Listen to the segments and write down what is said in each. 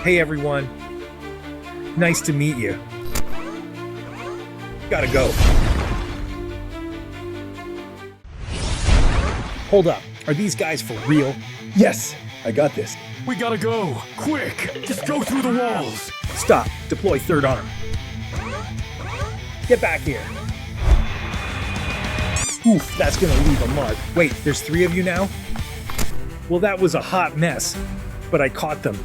Hey everyone. Nice to meet you. Gotta go. Hold up. Are these guys for real? Yes, I got this. We gotta go! Quick! Just go through the walls! Stop. Deploy third arm. Get back here. Oof, that's gonna leave a mark. Wait, there's 3 of you now? Well, that was a hot mess, but I caught them.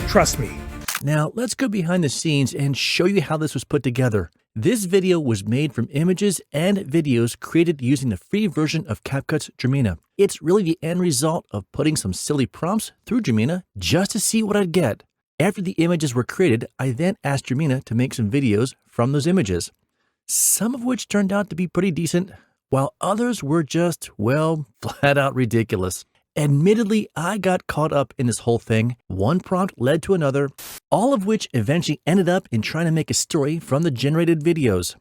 Trust me. Now, let's go behind the scenes and show you how this was put together. This video was made from images and videos created using the free version of Capcut's Dreamina. It's really the end result of putting some silly prompts through Dreamina just to see what I'd get. After the images were created, I then asked Dreamina to make some videos from those images, some of which turned out to be pretty decent, while others were just, well, flat out ridiculous. Admittedly, I got caught up in this whole thing. One prompt led to another, all of which eventually ended up in trying to make a story from the generated videos.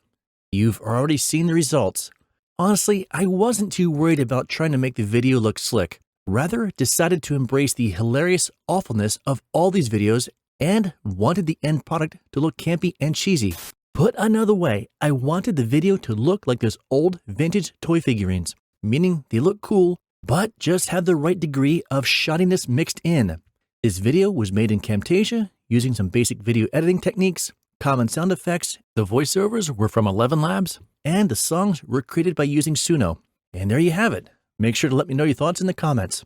You've already seen the results. Honestly, I wasn't too worried about trying to make the video look slick. Rather, decided to embrace the hilarious awfulness of all these videos and wanted the end product to look campy and cheesy. Put another way, I wanted the video to look like those old vintage toy figurines, meaning they look cool, but just have the right degree of shoddiness mixed in. This video was made in Camtasia using some basic video editing techniques, common sound effects, the voiceovers were from 11 Labs, and the songs were created by using Suno. And there you have it. Make sure to let me know your thoughts in the comments.